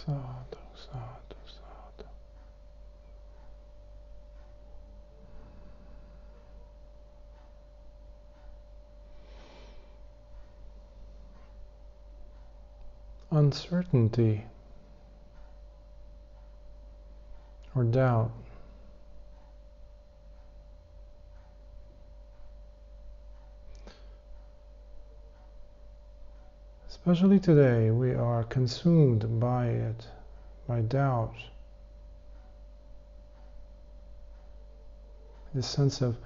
sadhu, sadhu, sadhu. Uncertainty or doubt especially today, we are consumed by it, by doubt. This sense of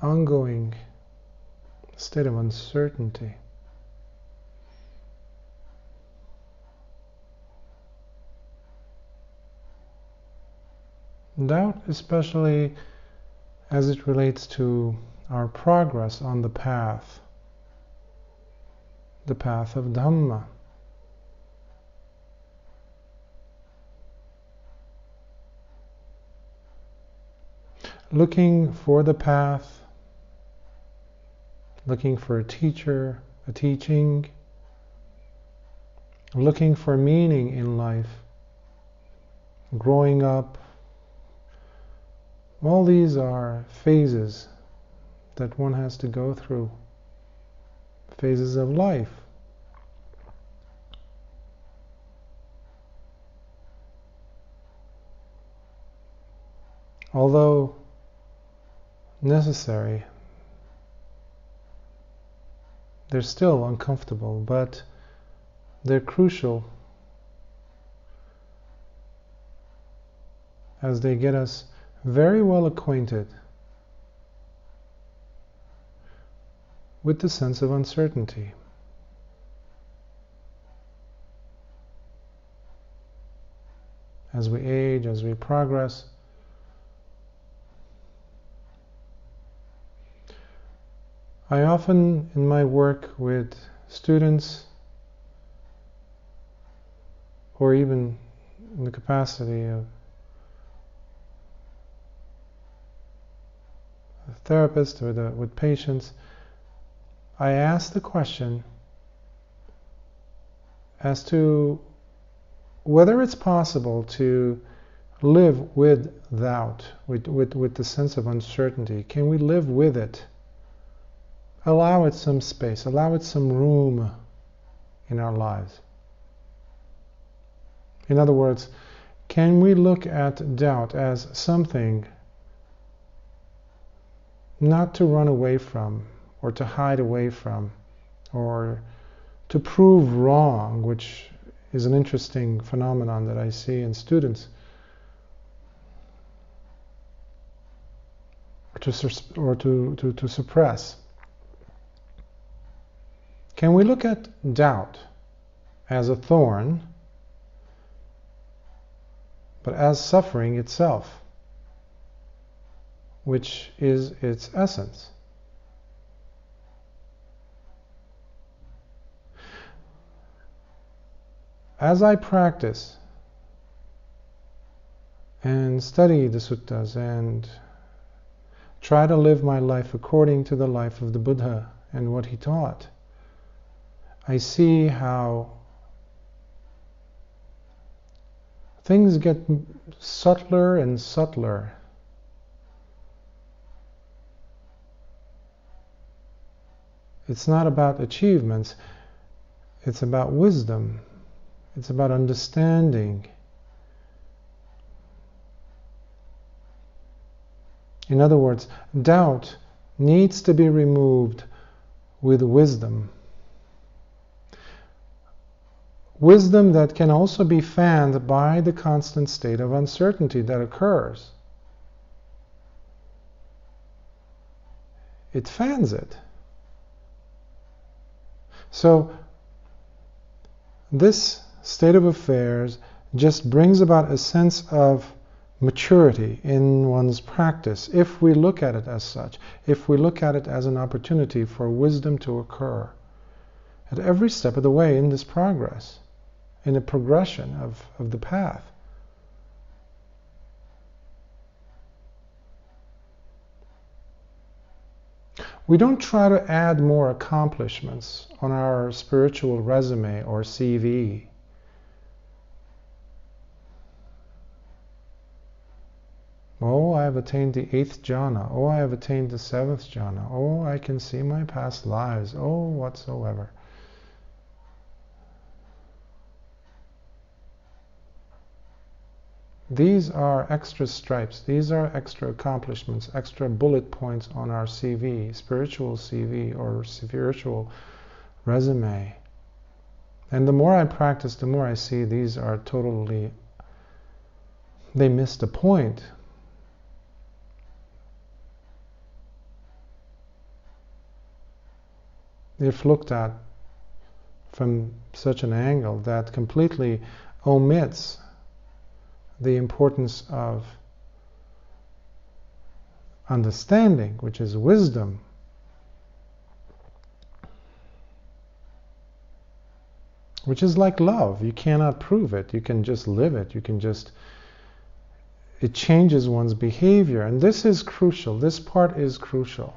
ongoing state of uncertainty. Doubt, especially as it relates to our progress on the path of Dhamma. Looking for the path, looking for a teacher, a teaching, looking for meaning in life, growing up. All these are phases that one has to go through, phases of life. Although necessary, they're still uncomfortable, but they're crucial as they get us very well acquainted with the sense of uncertainty. As we age, as we progress, I often, in my work with students, or even in the capacity of a therapist with patients, I ask the question as to whether it's possible to live with doubt, with the sense of uncertainty. Can we live with it? Allow it some space, allow it some room in our lives. In other words, can we look at doubt as something not to run away from, or to hide away from, or to prove wrong, which is an interesting phenomenon that I see in students, or to suppress? Can we look at doubt as a thorn, but as suffering itself, which is its essence? As I practice and study the suttas and try to live my life according to the life of the Buddha and what he taught, I see how things get subtler and subtler. It's not about achievements, it's about wisdom, it's about understanding. In other words, doubt needs to be removed with wisdom. Wisdom that can also be fanned by the constant state of uncertainty that occurs. It fans it. So, this state of affairs just brings about a sense of maturity in one's practice, if we look at it as such, if we look at it as an opportunity for wisdom to occur at every step of the way in this progress, in a progression of the path. We don't try to add more accomplishments on our spiritual resume or CV. Oh, I have attained the 8th jhana. Oh, I have attained the 7th jhana. Oh, I can see my past lives. Oh, whatsoever. These are extra stripes. These are extra accomplishments, extra bullet points on our CV, spiritual CV or spiritual resume. And the more I practice, the more I see these are totally, they missed the point. If looked at from such an angle that completely omits the importance of understanding, which is wisdom. Which is like love. You cannot prove it. You can just live it. It changes one's behavior. And this is crucial. This part is crucial.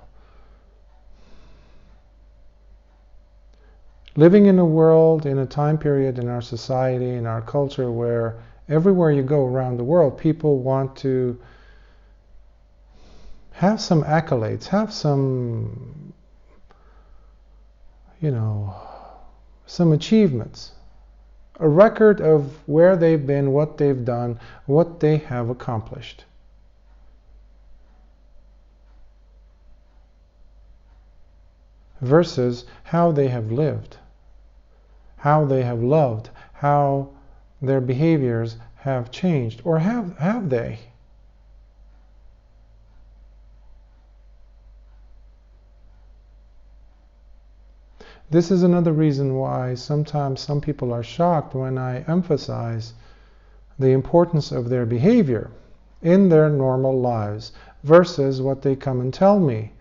Living in a world, in a time period in our society, in our culture, where everywhere you go around the world, people want to have some accolades, have some, some achievements, a record of where they've been, what they've done, what they have accomplished. Versus how they have lived, how they have loved, how their behaviors have changed, or have they? This is another reason why sometimes some people are shocked when I emphasize the importance of their behavior in their normal lives versus what they come and tell me.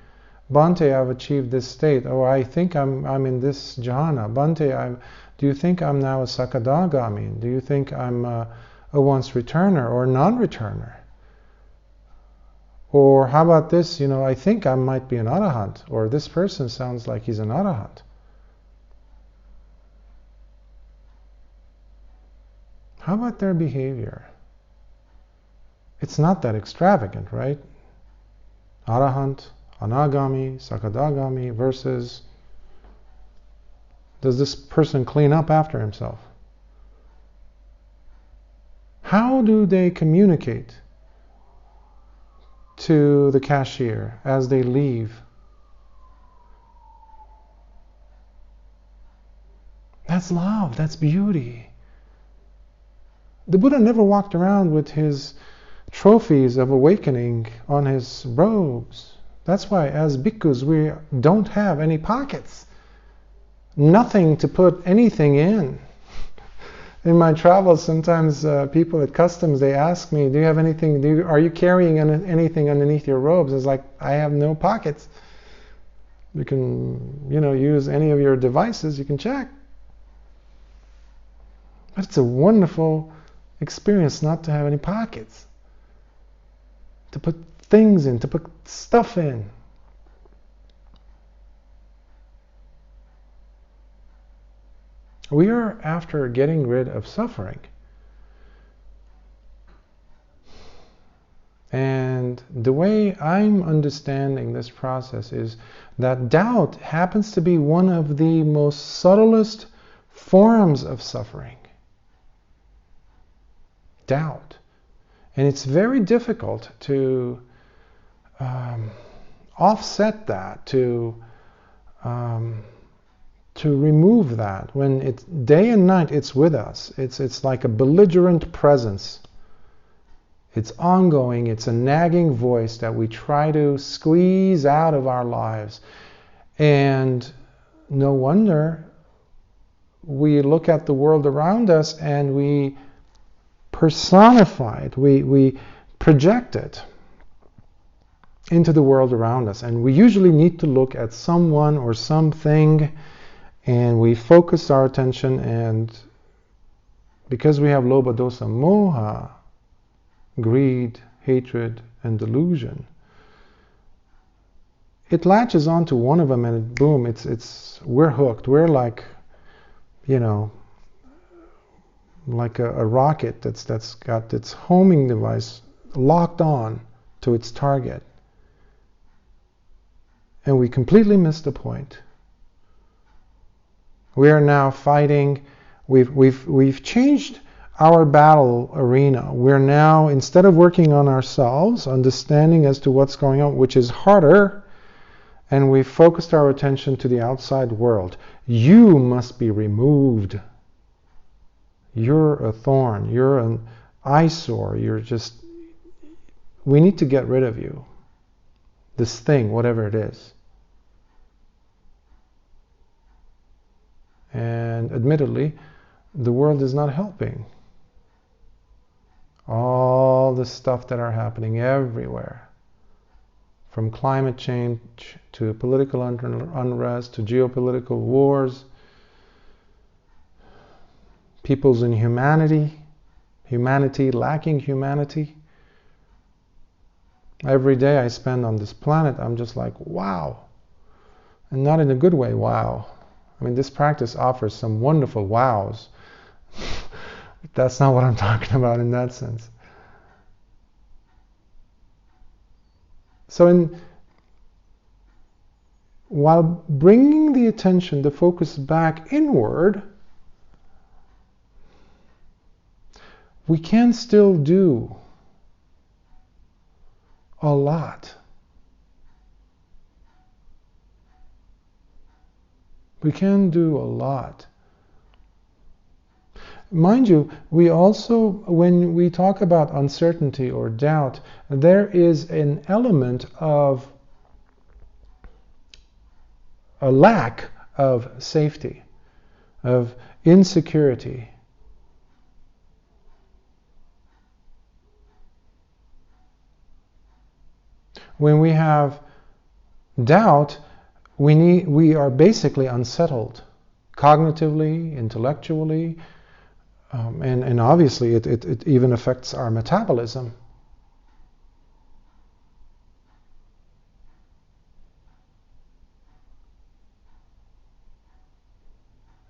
Bhante, I've achieved this state. Oh, I think I'm in this jhana. Bhante, do you think I'm now a sakadagami? Do you think I'm a once returner or non-returner? Or how about this, I think I might be an arahant, or this person sounds like he's an arahant. How about their behavior? It's not that extravagant, right? Arahant, anagami, sakadagami versus, does this person clean up after himself? How do they communicate to the cashier as they leave? That's love, that's beauty. The Buddha never walked around with his trophies of awakening on his robes. That's why as bhikkhus we don't have any pockets. Nothing to put anything in. In my travels, sometimes people at customs, they ask me, do you have anything, are you carrying anything underneath your robes? It's like, I have no pockets. You can, use any of your devices, you can check. But it's a wonderful experience not to have any pockets. To put things in, to put stuff in. We are after getting rid of suffering. And the way I'm understanding this process is that doubt happens to be one of the most subtlest forms of suffering. Doubt. And it's very difficult to offset that, to remove that. When it's day and night, it's with us. It's like a belligerent presence. It's ongoing. It's a nagging voice that we try to squeeze out of our lives. And no wonder we look at the world around us and we personify it. We project it into the world around us. And we usually need to look at someone or something, and we focus our attention, and because we have lobha, dosa, moha, greed, hatred, and delusion, it latches onto one of them, and boom, we're hooked. We're like, like a rocket that's got its homing device locked on to its target. And we completely missed the point. We are now fighting. We've changed our battle arena. We're now, instead of working on ourselves, understanding as to what's going on, which is harder, and we've focused our attention to the outside world. You must be removed. You're a thorn. You're an eyesore. We need to get rid of you. This thing, whatever it is. And admittedly, the world is not helping. All the stuff that are happening everywhere, from climate change to political unrest to geopolitical wars, people's inhumanity, humanity lacking humanity. Every day I spend on this planet, I'm just like, wow. And not in a good way, wow. I mean, this practice offers some wonderful wows. That's not what I'm talking about in that sense. So while bringing the attention, the focus back inward, we can still do a lot. We can do a lot. Mind you, we also, when we talk about uncertainty or doubt, there is an element of a lack of safety, of insecurity. When we have doubt, we are basically unsettled, cognitively, intellectually, and obviously it even affects our metabolism.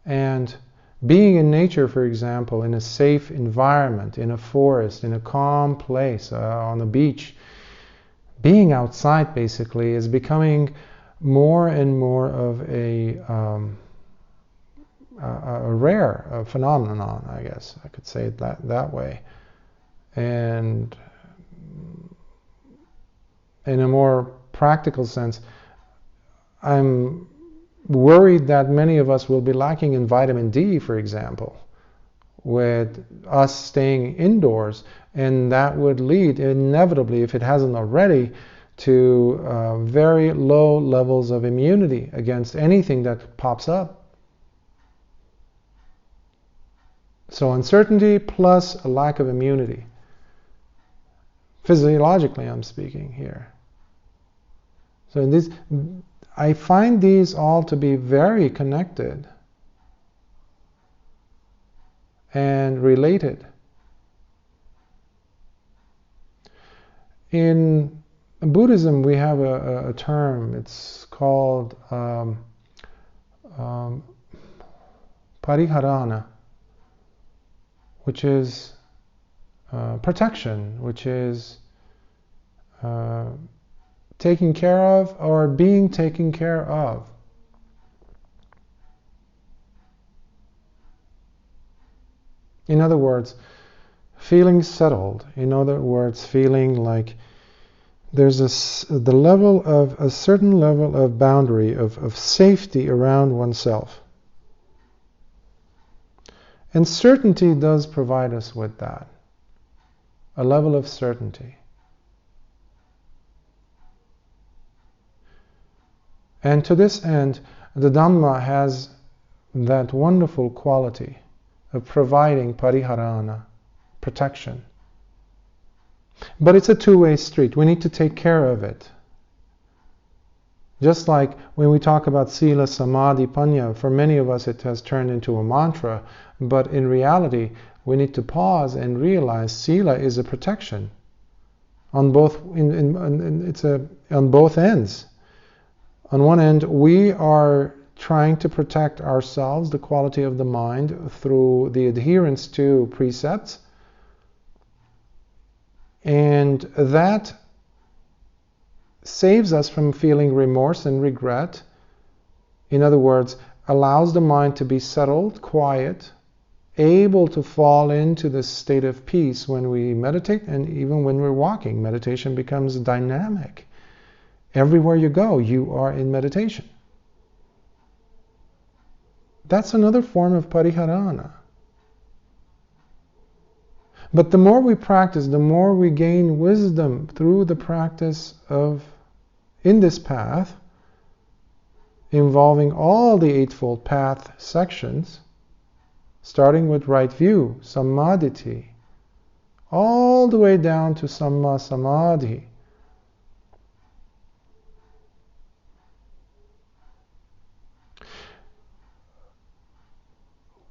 And being in nature, for example, in a safe environment, in a forest, in a calm place, on a beach, being outside basically is becoming more and more of a rare phenomenon, I guess I could say it that way. And in a more practical sense, I'm worried that many of us will be lacking in vitamin D, for example, with us staying indoors, and that would lead inevitably, if it hasn't already, to very low levels of immunity against anything that pops up. So uncertainty plus a lack of immunity. Physiologically, I'm speaking here. So I find these all to be very connected and related. In Buddhism, we have a term. It's called Pariharana, which is protection, which is taking care of or being taken care of. In other words, feeling settled. In other words, feeling like there's a certain level of boundary, of safety around oneself. And certainty does provide us with that, a level of certainty. And to this end, the Dhamma has that wonderful quality of providing pariharana, protection. But it's a two-way street. We need to take care of it. Just like when we talk about sila, samadhi, panya, for many of us it has turned into a mantra, but in reality we need to pause and realize sila is a protection on both on both ends. On one end, we are trying to protect ourselves, the quality of the mind, through the adherence to precepts, and that saves us from feeling remorse and regret. In other words, allows the mind to be settled, quiet, able to fall into this state of peace when we meditate, and even when we're walking. Meditation becomes dynamic. Everywhere you go, you are in meditation. That's another form of Pariharana. But the more we practice, the more we gain wisdom through the practice in this path, involving all the Eightfold Path sections, starting with right view, Sammaditi, all the way down to Samma Samadhi.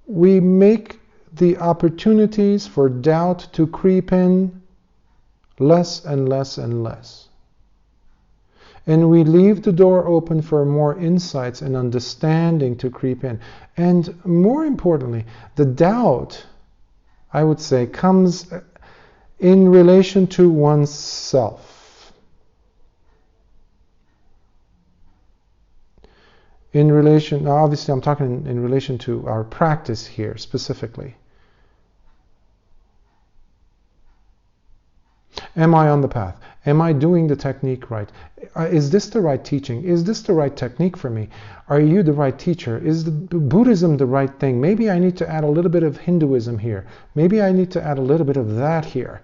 We make the opportunities for doubt to creep in less and less and less. And we leave the door open for more insights and understanding to creep in. And more importantly, the doubt, I would say, comes in relation to oneself. In relation, now obviously I'm talking in relation to our practice here specifically. Am I on the path? Am I doing the technique right? Is this the right teaching? Is this the right technique for me? Are you the right teacher? Is Buddhism the right thing? Maybe I need to add a little bit of Hinduism here. Maybe I need to add a little bit of that here.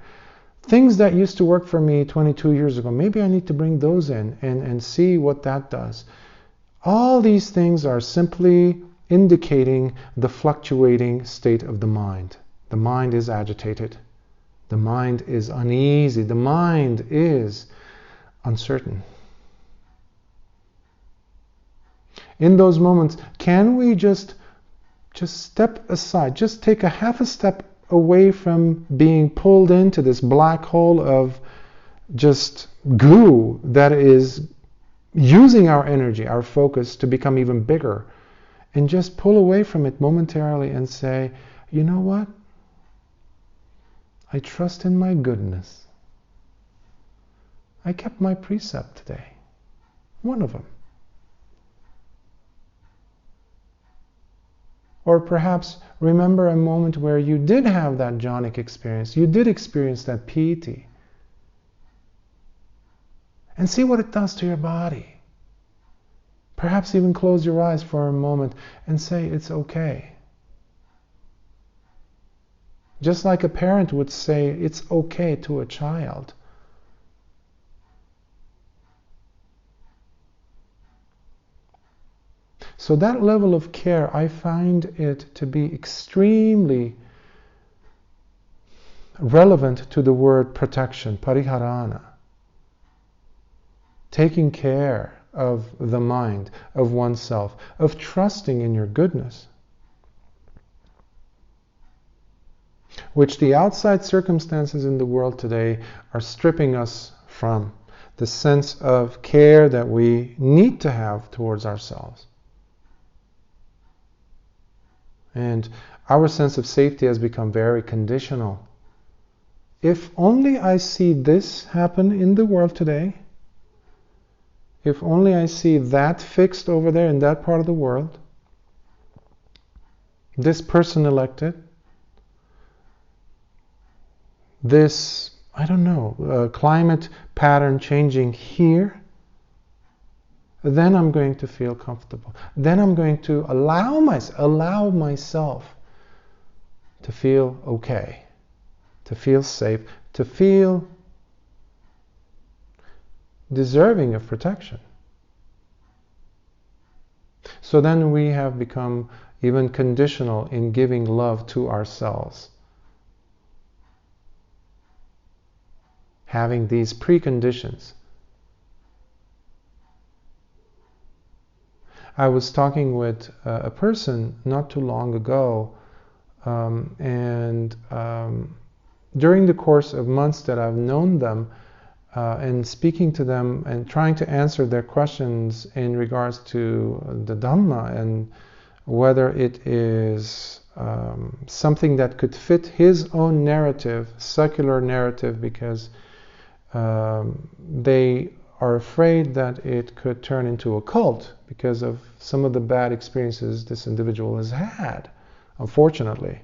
Things that used to work for me 22 years ago, maybe I need to bring those in and see what that does. All these things are simply indicating the fluctuating state of the mind. The mind is agitated. The mind is uneasy. The mind is uncertain. In those moments, can we just step aside, just take a half a step away from being pulled into this black hole of just goo that is using our energy, our focus to become even bigger, and just pull away from it momentarily and say, you know what? I trust in my goodness. I kept my precept today. One of them. Or perhaps remember a moment where you did have that jhanic experience. You did experience that piti. And see what it does to your body. Perhaps even close your eyes for a moment and say, it's okay. Just like a parent would say, it's okay to a child. So that level of care, I find it to be extremely relevant to the word protection, Pariharana. Taking care of the mind, of oneself, of trusting in your goodness, which the outside circumstances in the world today are stripping us from. The sense of care that we need to have towards ourselves. And our sense of safety has become very conditional. If only I see this happen in the world today, if only I see that fixed over there in that part of the world, this person elected, this, I don't know, climate pattern changing here, then I'm going to feel comfortable. Then I'm going to allow myself to feel okay, to feel safe, to feel deserving of protection. So then we have become even conditional in giving love to ourselves. Having these preconditions. I was talking with a person not too long ago, and during the course of months that I've known them, and speaking to them and trying to answer their questions in regards to the Dhamma and whether it is something that could fit his own narrative, secular narrative, because they are afraid that it could turn into a cult because of some of the bad experiences this individual has had, unfortunately,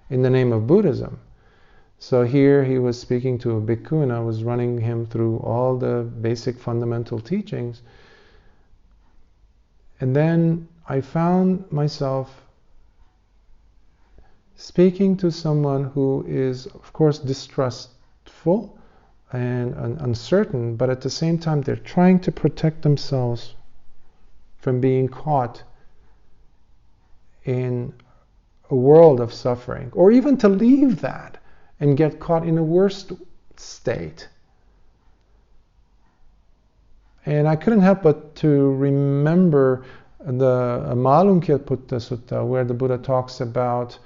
in the name of Buddhism. So here he was speaking to a Bhikkhu, and I was running him through all the basic fundamental teachings. And then I found myself speaking to someone who is, of course, distrustful and uncertain, but at the same time they're trying to protect themselves from being caught in a world of suffering, or even to leave that and get caught in a worse state. And I couldn't help but to remember the Malunkyya Putta Sutta, where the Buddha talks about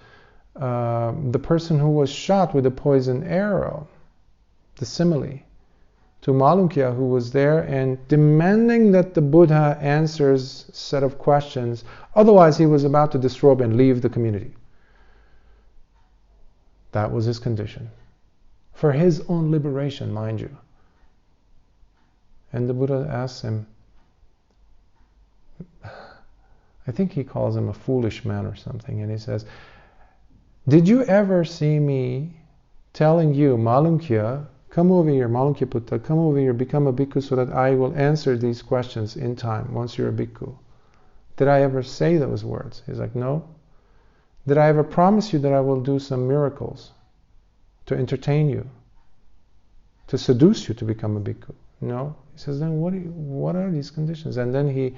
the person who was shot with a poison arrow, the simile, to Malunkyya, who was there and demanding that the Buddha answers a set of questions, otherwise he was about to disrobe and leave the community. That was his condition, for his own liberation, mind you. And the Buddha asks him, I think he calls him a foolish man or something, and he says, did you ever see me telling you, Malunkyya, come over here, Malunkyya Putta, come over here, become a bhikkhu so that I will answer these questions in time, once you're a bhikkhu? Did I ever say those words? He's like, no. Did I ever promise you that I will do some miracles to entertain you, to seduce you to become a bhikkhu? No. He says, then what are these conditions? And then he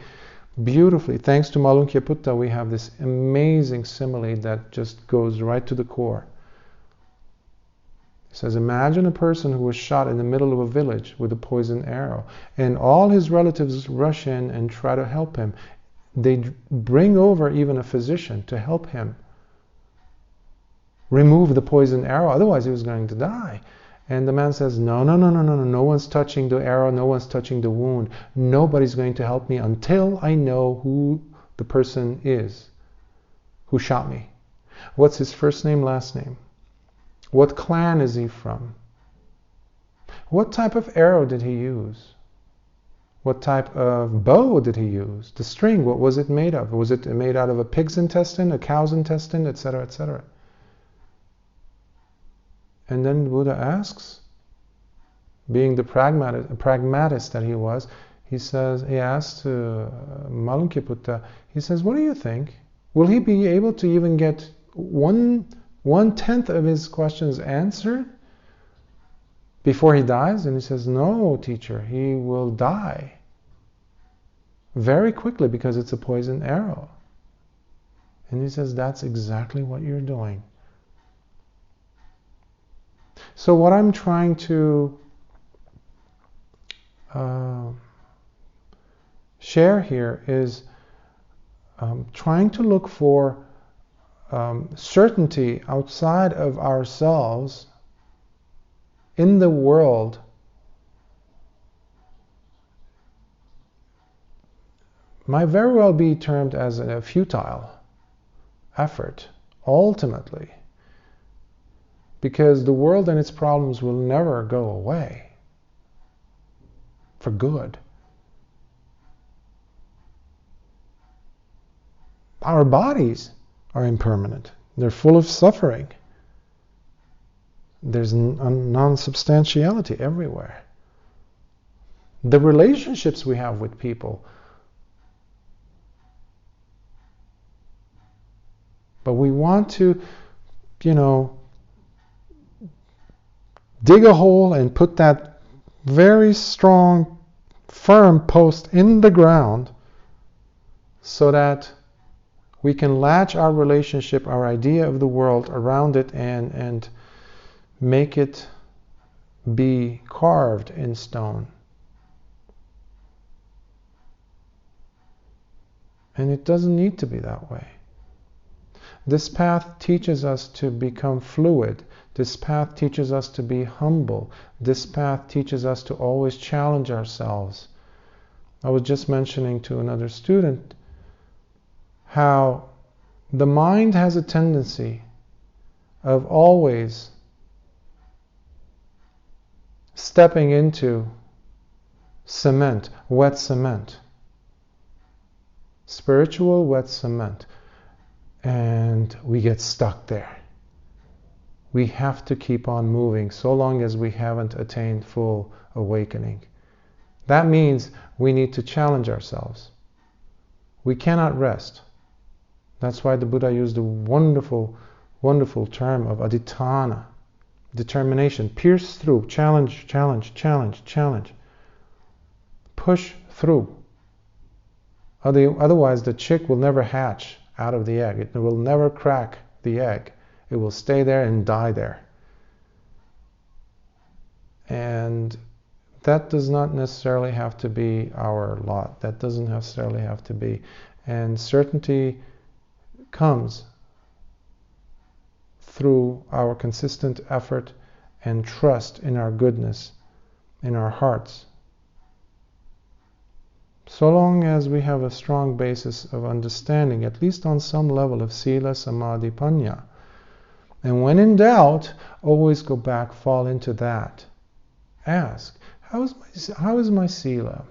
beautifully, thanks to Malunkyya Putta, we have this amazing simile that just goes right to the core. He says, imagine a person who was shot in the middle of a village with a poisoned arrow, and all his relatives rush in and try to help him. They bring over even a physician to help him remove the poisoned arrow, otherwise he was going to die. And the man says, no, no one's touching the arrow, no one's touching the wound. Nobody's going to help me until I know who the person is who shot me. What's his first name, last name? What clan is he from? What type of arrow did he use? What type of bow did he use? The string, what was it made of? Was it made out of a pig's intestine, a cow's intestine, etc., etc.? And then the Buddha asks, being the pragmatist that he was, he asks Malunkyya Putta, he says, what do you think? Will he be able to even get one-tenth of his questions answered before he dies? And he says, no, teacher, he will die very quickly because it's a poisoned arrow. And he says, that's exactly what you're doing. So what I'm trying to share here is trying to look for certainty outside of ourselves in the world might very well be termed as a futile effort, ultimately. Because the world and its problems will never go away for good. Our bodies are impermanent. They're full of suffering. There's non-substantiality everywhere. The relationships we have with people. But we want to, dig a hole and put that very strong, firm post in the ground so that we can latch our relationship, our idea of the world around it and make it be carved in stone. And it doesn't need to be that way. This path teaches us to become fluid. This path teaches us to be humble. This path teaches us to always challenge ourselves. I was just mentioning to another student how the mind has a tendency of always stepping into cement, wet cement. Spiritual wet cement. And we get stuck there. We have to keep on moving so long as we haven't attained full awakening. That means we need to challenge ourselves. We cannot rest. That's why the Buddha used a wonderful, wonderful term of adhitthana, determination. Pierce through, challenge, challenge, challenge, challenge. Push through. Otherwise the chick will never hatch out of the egg. It will never crack the egg. It will stay there and die there. And that does not necessarily have to be our lot. That doesn't necessarily have to be. And certainty comes through our consistent effort and trust in our goodness, in our hearts. So long as we have a strong basis of understanding, at least on some level of sila, samadhi, panya. And when in doubt, always go back, fall into that. Ask, how is my sila?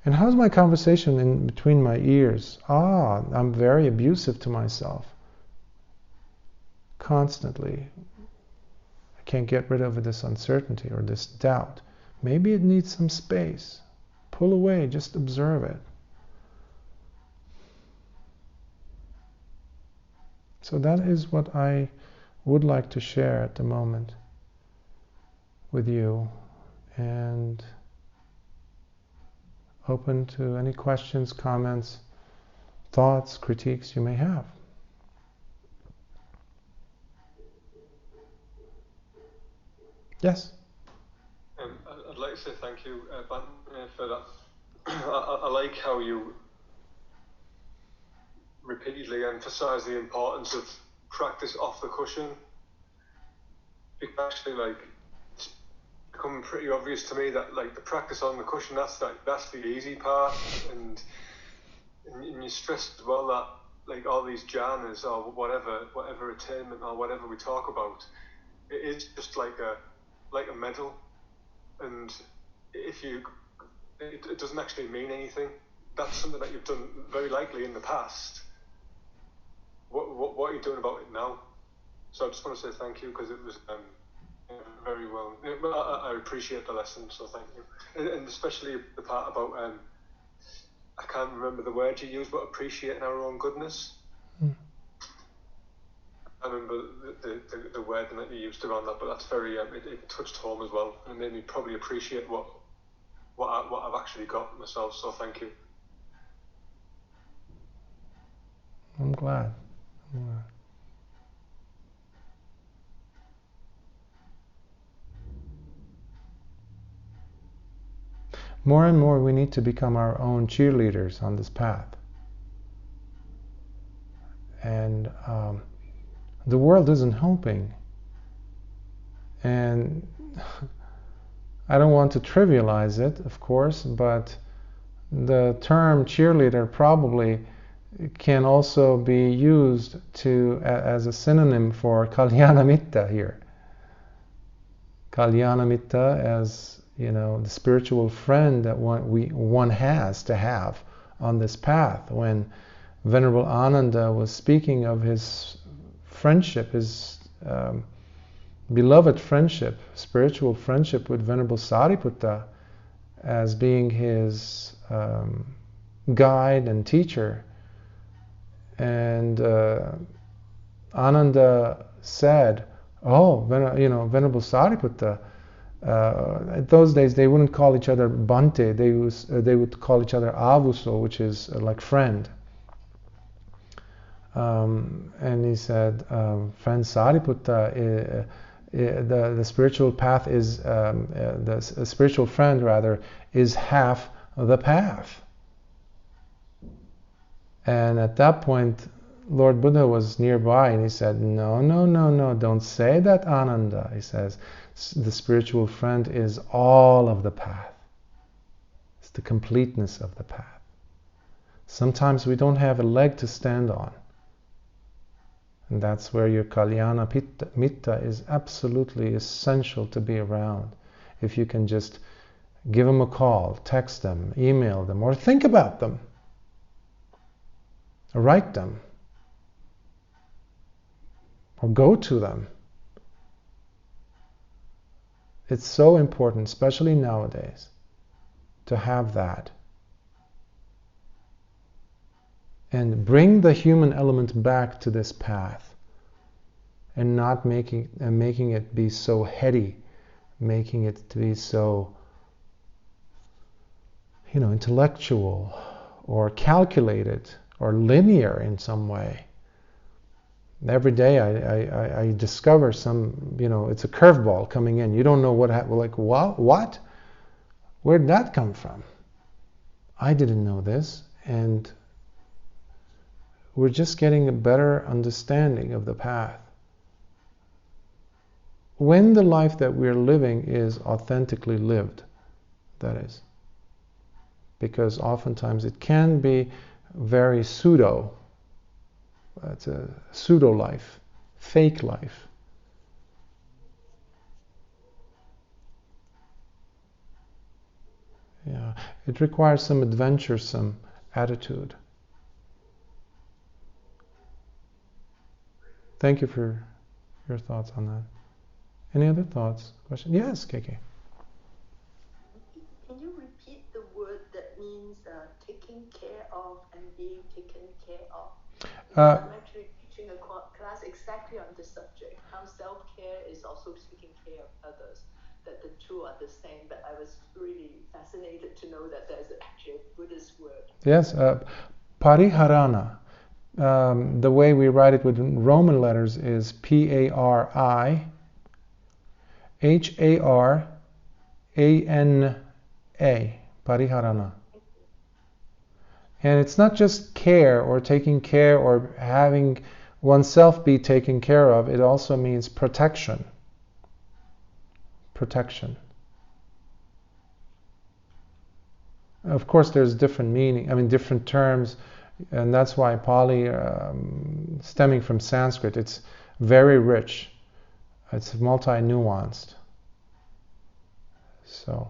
And how's my conversation in between my ears? I'm very abusive to myself. Constantly. I can't get rid of this uncertainty or this doubt. Maybe it needs some space. Pull away, just observe it. So that is what I would like to share at the moment with you, and open to any questions, comments, thoughts, critiques you may have. Yes? I'd like to say thank you, Bante, for that. I like how you repeatedly emphasize the importance of practice off the cushion. It's actually it's become pretty obvious to me that the practice on the cushion, that's the easy part, and you stressed as well that all these jhanas or whatever attainment or whatever we talk about, it is just like a medal, and it doesn't actually mean anything. That's something that you've done very likely in the past. What are you doing about it now? So I just want to say thank you, because it was very well. I appreciate the lesson, so thank you. And especially the part about I can't remember the word you used, but appreciating our own goodness. I remember the word that you used around that, but that's very it touched home as well, and it made me probably appreciate what I've actually got myself. So thank you. I'm glad. More and more we need to become our own cheerleaders on this path. And the world isn't helping. And I don't want to trivialize it, of course, but the term cheerleader probably can also be used as a synonym for Kalyana Mitta here. Kalyana Mitta as, the spiritual friend that one has to have on this path. When Venerable Ananda was speaking of his friendship, his beloved friendship, spiritual friendship with Venerable Sariputta as being his guide and teacher, and Ananda said, Venerable Sariputta, in those days they wouldn't call each other Bante, they would call each other Avuso, which is like friend. And he said, friend Sariputta, the spiritual path is, the spiritual friend rather, is half the path. And at that point, Lord Buddha was nearby, and he said, no, don't say that, Ananda. He says, the spiritual friend is all of the path. It's the completeness of the path. Sometimes we don't have a leg to stand on. And that's where your Kalyana Mitta is absolutely essential to be around. If you can just Give them a call, text them, email them, or think about them. Or write them. Or go to them. It's so important, especially nowadays, to have that. And bring the human element back to this path. And not making it be so heady, making it to be so, intellectual or calculated or linear in some way. Every day I discover some, it's a curveball coming in. You don't know what happened. Like, what? Where'd that come from? I didn't know this. And we're just getting a better understanding of the path. When the life that we're living is authentically lived, that is. Because oftentimes it can be very pseudo. It's a pseudo life, fake life. Yeah, it requires some adventuresome attitude. Thank you for your thoughts on that. Any other thoughts? Question? Yes, KK. Can you repeat the word that means taking care of and being taken care of? I'm actually teaching a class exactly on this subject, how self-care is also taking care of others, that the two are the same, but I was really fascinated to know that there's actually a Buddhist word. Yes, Pariharana. The way we write it with Roman letters is Pariharana. Pariharana. And it's not just care or taking care or having oneself be taken care of. It also means protection. Protection. Of course, there's different meaning, different terms, and that's why Pali, stemming from Sanskrit, it's very rich. It's multi-nuanced. So.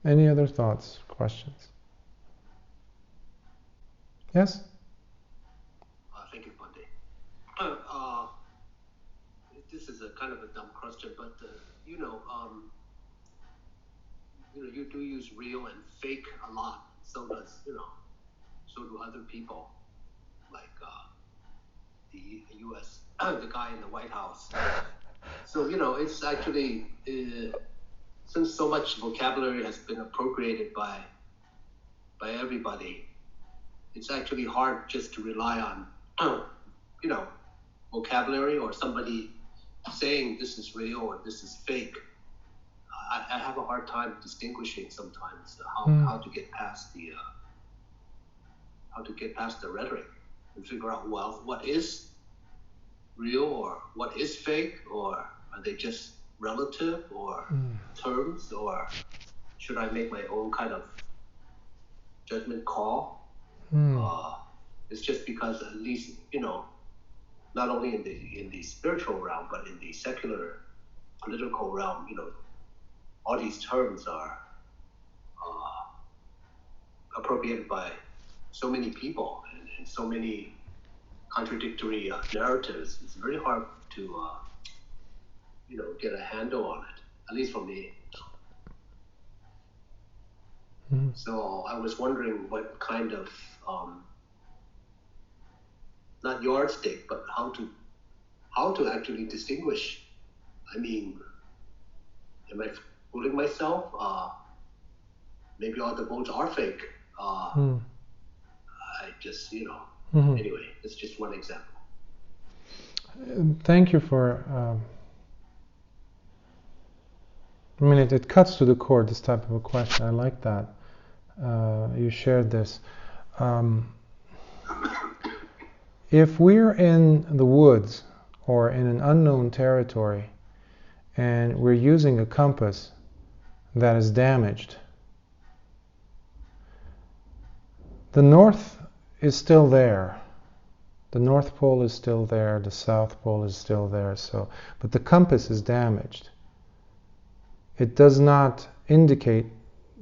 Any other thoughts, questions? Yes? Thank you, Bhante. This is a kind of a dumb question, but you do use real and fake a lot. So does so do other people, like the U.S. the guy in the White House. So it's actually. Since so much vocabulary has been appropriated by everybody, it's actually hard just to rely on, vocabulary or somebody saying this is real or this is fake. I have a hard time distinguishing sometimes how to get past the rhetoric and figure out, well, what is real or what is fake, or are they just relative or terms, or should I make my own kind of judgment call? It's just because at least not only in the spiritual realm but in the secular political realm, all these terms are appropriated by so many people and so many contradictory narratives. It's very hard to get a handle on it, at least for me. So I was wondering what kind of, not yardstick, but how to actually distinguish. I mean, am I fooling myself? Maybe all the votes are fake. I just, anyway, it's just one example. Thank you for... it cuts to the core, this type of a question. I like that. You shared this. If we're in the woods or in an unknown territory and we're using a compass that is damaged, the north is still there. The North Pole is still there, the South Pole is still there, but the compass is damaged. It does not indicate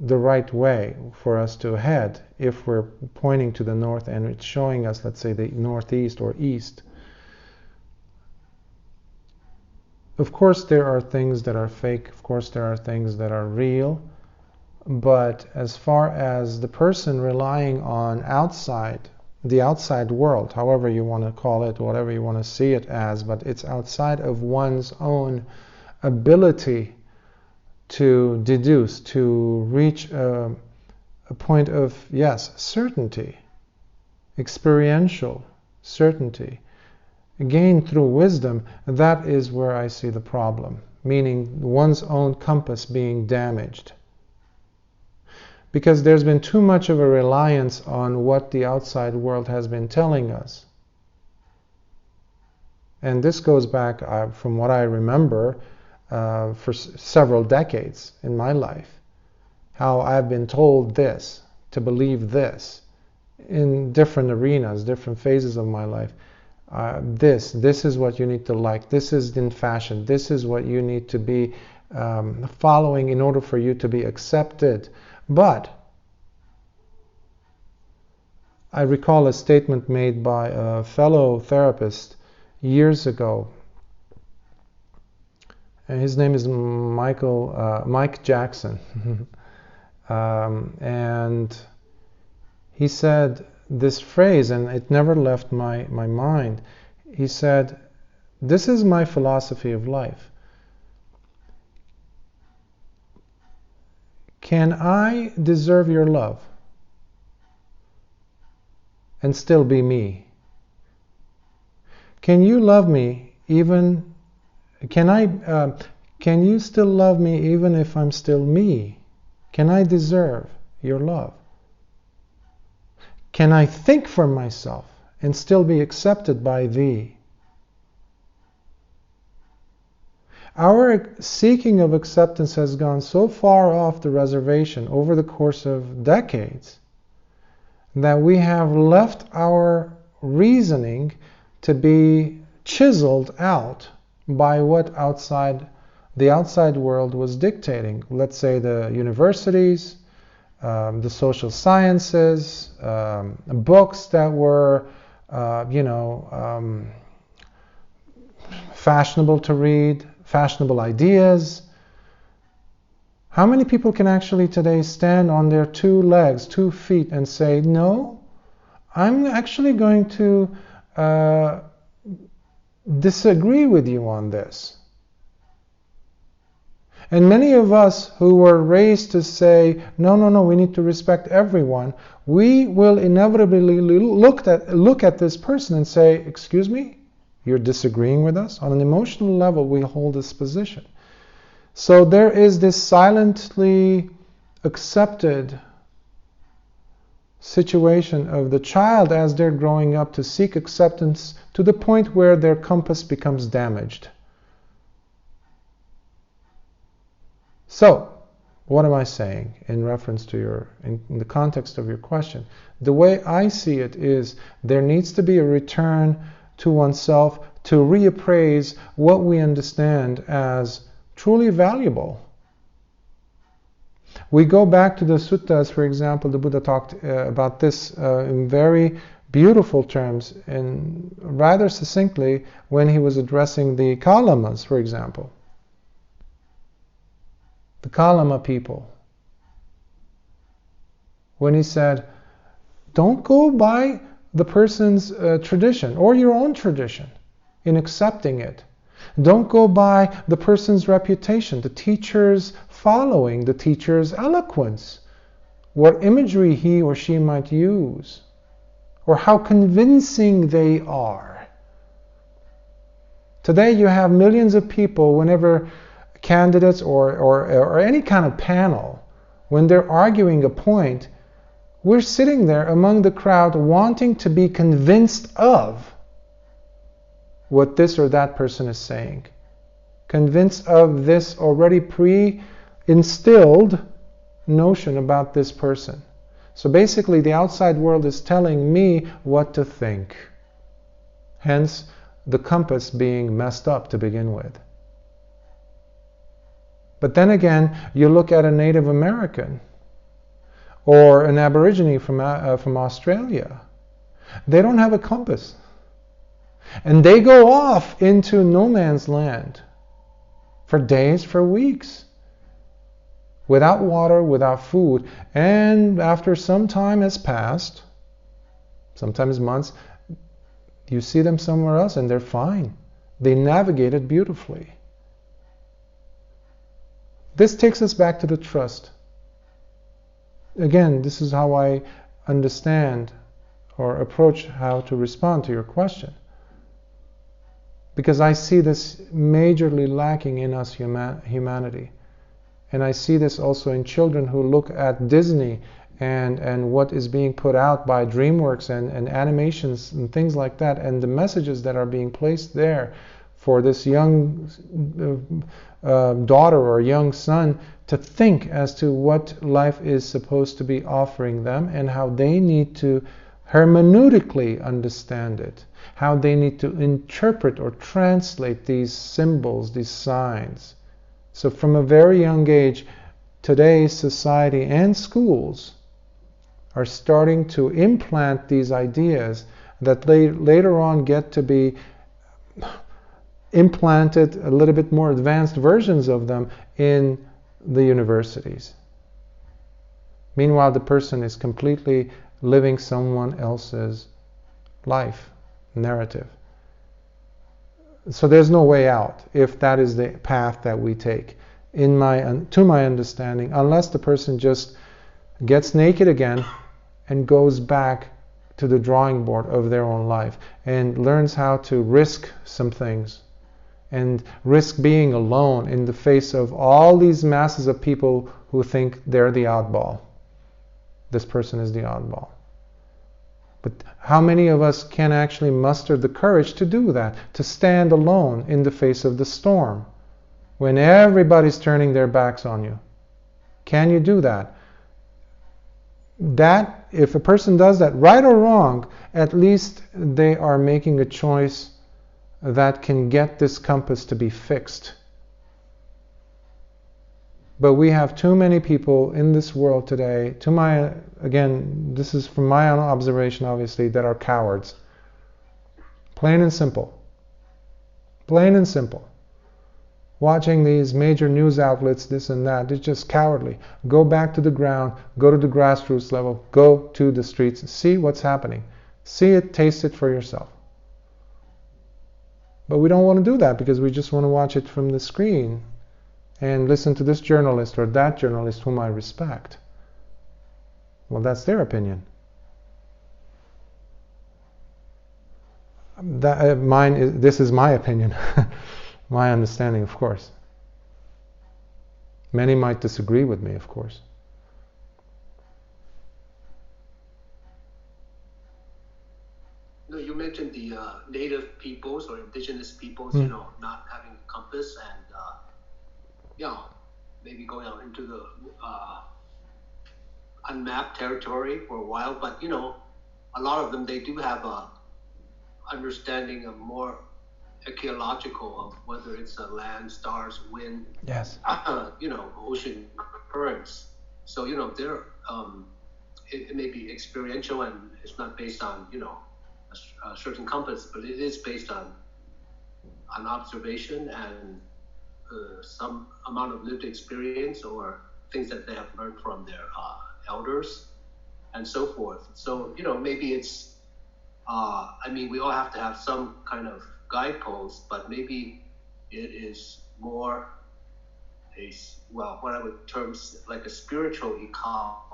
the right way for us to head if we're pointing to the north and it's showing us, let's say, the northeast or east. Of course there are things that are fake, of course there are things that are real, but as far as the person relying on the outside world, however you want to call it, whatever you want to see it as, but it's outside of one's own ability to deduce, to reach a point of, yes, certainty, experiential certainty, gained through wisdom, that is where I see the problem, meaning one's own compass being damaged. Because there's been too much of a reliance on what the outside world has been telling us. And this goes back, from what I remember, for several decades in my life, how I've been told this, to believe this, in different arenas, different phases of my life. This is what you need to like, this is in fashion, this is what you need to be following in order for you to be accepted. But I recall a statement made by a fellow therapist years ago. And his name is Mike Jackson. And he said this phrase, and it never left my mind. He said, "This is my philosophy of life. Can I deserve your love and still be me? Can you love me even? Can you still love me even if I'm still me? Can I deserve your love? Can I think for myself and still be accepted by thee?" Our seeking of acceptance has gone so far off the reservation over the course of decades that we have left our reasoning to be chiseled out by what the outside world was dictating. Let's say the universities, the social sciences, books that were, fashionable to read, fashionable ideas. How many people can actually today stand on their 2 legs, 2 feet, and say, no, I'm actually going to disagree with you on this? And many of us who were raised to say, no, we need to respect everyone, we will inevitably look at this person and say, excuse me, you're disagreeing with us? On an emotional level, we hold this position. So there is this silently accepted situation of the child as they're growing up to seek acceptance to the point where their compass becomes damaged. So, what am I saying in reference to in the context of your question? The way I see it is there needs to be a return to oneself to reappraise what we understand as truly valuable. We go back to the suttas, for example, the Buddha talked about this in very beautiful terms and rather succinctly when he was addressing the Kalamas, for example. The Kalama people. When he said, don't go by the person's tradition or your own tradition in accepting it. Don't go by the person's reputation, the teacher's following, the teacher's eloquence, what imagery he or she might use, or how convincing they are. Today you have millions of people, whenever candidates or any kind of panel, when they're arguing a point, we're sitting there among the crowd wanting to be convinced of what this or that person is saying. Convinced of this already pre-instilled notion about this person. So basically the outside world is telling me what to think. Hence, the compass being messed up to begin with. But then again, you look at a Native American or an Aborigine from Australia. They don't have a compass. And they go off into no man's land for days, for weeks, without water, without food. And after some time has passed, sometimes months, you see them somewhere else and they're fine. They navigated beautifully. This takes us back to the trust. Again, this is how I understand or approach how to respond to your question. Because I see this majorly lacking in us humanity. And I see this also in children who look at Disney and what is being put out by DreamWorks and animations and things like that, and the messages that are being placed there for this young daughter or young son to think as to what life is supposed to be offering them and how they need to hermeneutically understand it, how they need to interpret or translate these symbols, these signs. So from a very young age, today's society and schools are starting to implant these ideas that later on get to be implanted, a little bit more advanced versions of them in the universities. Meanwhile, the person is completely living someone else's life, narrative. So there's no way out if that is the path that we take, to my understanding, unless the person just gets naked again and goes back to the drawing board of their own life and learns how to risk some things and risk being alone in the face of all these masses of people who think they're the oddball. This person is the oddball. But how many of us can actually muster the courage to do that, to stand alone in the face of the storm when everybody's turning their backs on you? Can you do that? That, if a person does that, right or wrong, at least they are making a choice that can get this compass to be fixed. But we have too many people in this world today, again, this is from my own observation obviously, that are cowards. Plain and simple. Plain and simple. Watching these major news outlets, this and that, it's just cowardly. Go back to the ground, go to the grassroots level, go to the streets, see what's happening. See it, taste it for yourself. But we don't want to do that because we just want to watch it from the screen and listen to this journalist or that journalist whom I respect. Well, that's their opinion. This is my opinion. My understanding, of course. Many might disagree with me, of course. You mentioned the native peoples or indigenous peoples, not having a compass and maybe going out into the unmapped territory for a while. But a lot of them, they do have a understanding of more archaeological of whether it's the land, stars, wind, yes, ocean currents. So they're it may be experiential and it's not based on a certain compass, but it is based on an observation and some amount of lived experience or things that they have learned from their elders and so forth. So maybe it's we all have to have some kind of guidepost, but maybe it is more what I would term like a spiritual ecology,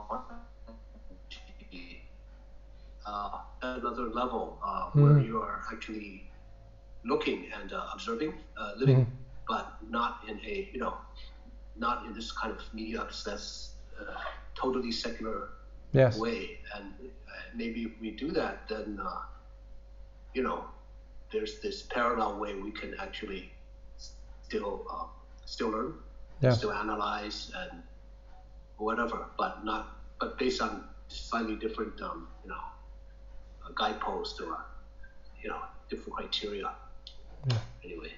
another level where you are actually looking and observing, living, but not in a not in this kind of media obsessed, totally secular way. And maybe if we do that, then there's this parallel way we can actually still learn, still analyze and whatever, but based on slightly different a guidepost or different criteria. Yeah. Anyway.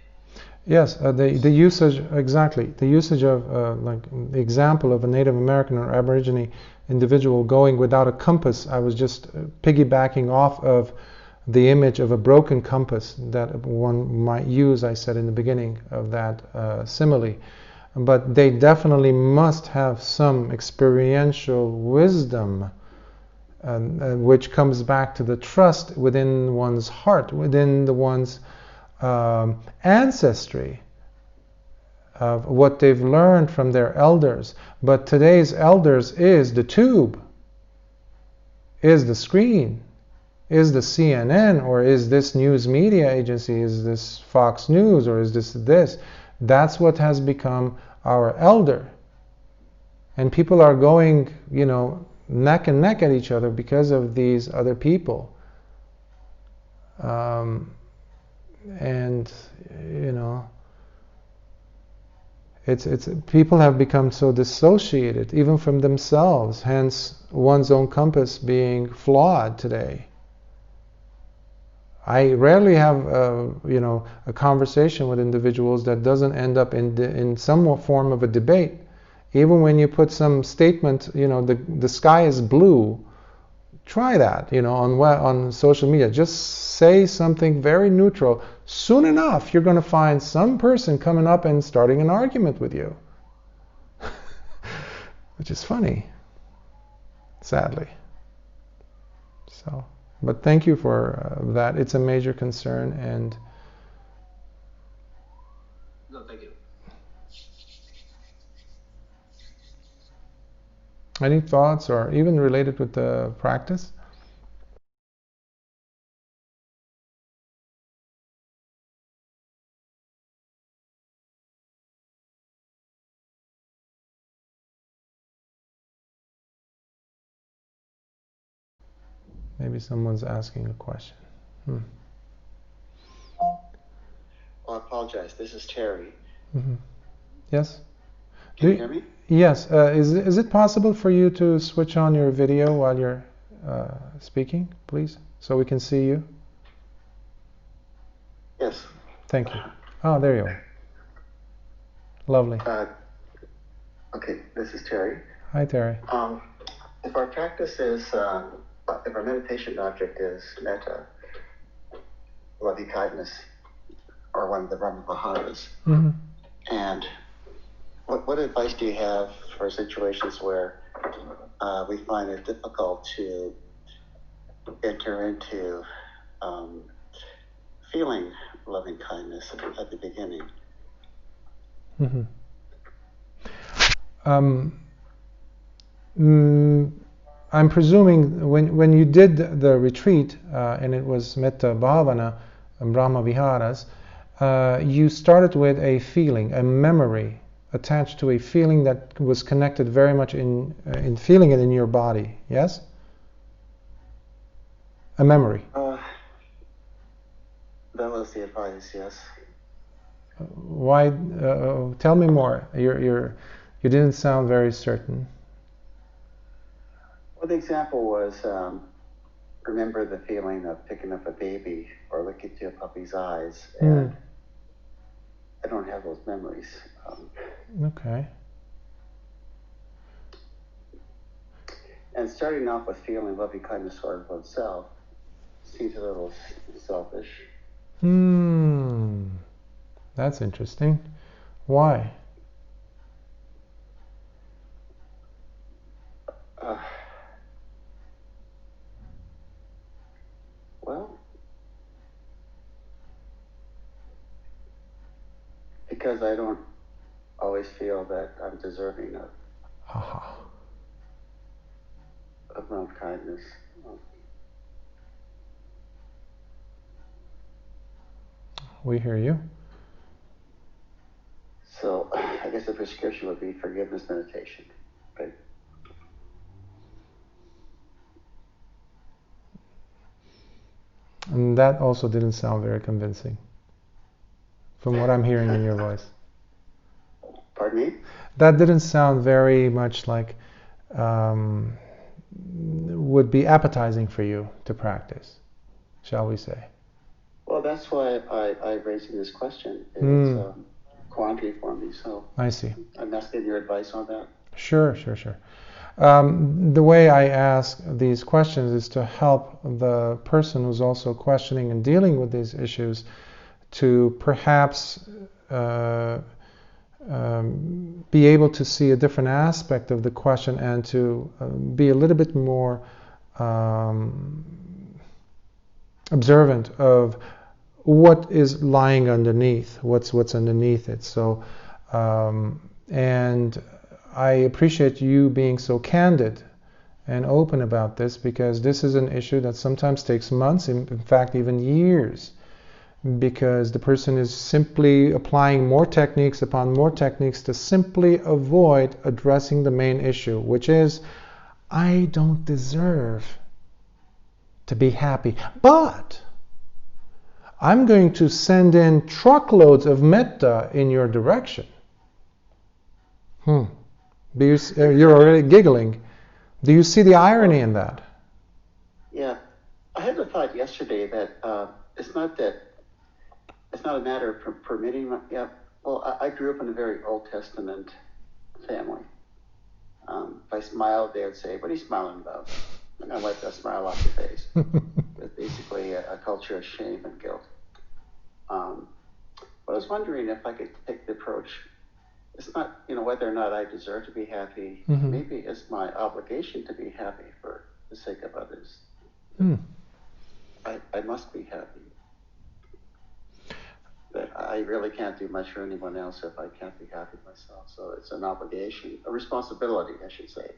Yes, the usage, exactly, the usage of like the example of a Native American or Aborigine individual going without a compass. I was just piggybacking off of the image of a broken compass that one might use, I said in the beginning of that simile. But they definitely must have some experiential wisdom, which comes back to the trust within one's heart, within the one's ancestry of what they've learned from their elders. But today's elders is the tube, is the screen, is the CNN, or is this news media agency, is this Fox News, or is this. That's what has become our elder. And people are going, neck and neck at each other because of these other people. And it's people have become so dissociated even from themselves, hence one's own compass being flawed today. I rarely have a conversation with individuals that doesn't end up in some form of a debate. Even when you put some statement, the sky is blue. Try that, on social media. Just say something very neutral. Soon enough, you're going to find some person coming up and starting an argument with you. Which is funny, sadly. So, but thank you for that. It's a major concern, and no, thank you. Any thoughts, or even related with the practice? Maybe someone's asking a question. Well, I apologize. This is Terry. Mm-hmm. Yes? Can you hear me? Yes. Is it possible for you to switch on your video while you're speaking, please, so we can see you? Yes. Thank you. Oh, there you are. Lovely. Okay, this is Terry. Hi, Terry. If our practice is, if our meditation object is metta, loving kindness, or one of the Brahma-viharas, Mm-hmm. and what advice do you have for situations where we find it difficult to enter into feeling loving kindness at the beginning? Mm-hmm. I'm presuming when you did the retreat, and it was Metta Bhavana, Brahma Viharas, you started with a feeling, a memory, attached to a feeling that was connected very much in feeling it in your body, yes? A memory. That was the advice, yes. Why? Tell me more. You didn't sound very certain. Well, the example was, remember the feeling of picking up a baby or looking into a puppy's eyes, and I don't have those memories. Okay. And starting off with feeling loving kindness toward oneself seems a little selfish. That's interesting. Why? Well, because I don't always feel that I'm deserving of love kindness. We hear you. So I guess the prescription would be forgiveness meditation. Right? And that also didn't sound very convincing, from what I'm hearing in your voice. Pardon me? That didn't sound very much like would be appetizing for you to practice, shall we say? Well, that's why I raising this question. It's a quandary for me, so I see. I'm asking your advice on that. Sure. The way I ask these questions is to help the person who's also questioning and dealing with these issues to perhaps be able to see a different aspect of the question and to be a little bit more observant of what is lying underneath, what's underneath it. So, and I appreciate you being so candid and open about this, because this is an issue that sometimes takes months, in fact even years, because the person is simply applying more techniques upon more techniques to simply avoid addressing the main issue, which is, I don't deserve to be happy, but I'm going to send in truckloads of metta in your direction. You're already giggling. Do you see the irony in that? Yeah, I had the thought yesterday that it's not a matter of permitting. Yeah, well, I grew up in a very Old Testament family. If I smiled, they would say, "What are you smiling about?" And I wipe that smile off your face. It's basically a culture of shame and guilt. But I was wondering if I could take the approach. It's not, whether or not I deserve to be happy. Maybe it's my obligation to be happy for the sake of others. I must be happy. But I really can't do much for anyone else if I can't be happy myself. So it's an obligation, a responsibility, I should say.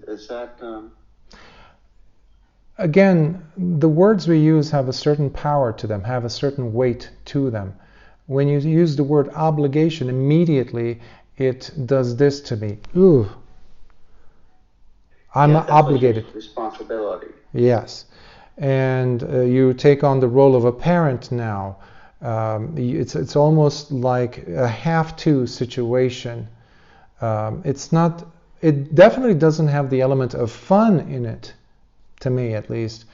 Is that... Again, the words we use have a certain power to them, have a certain weight to them. When you use the word obligation, immediately it does this to me. Ooh, I'm obligated. Responsibility. Yes. And you take on the role of a parent now. It's almost like a have-to situation. It definitely doesn't have the element of fun in it, to me at least.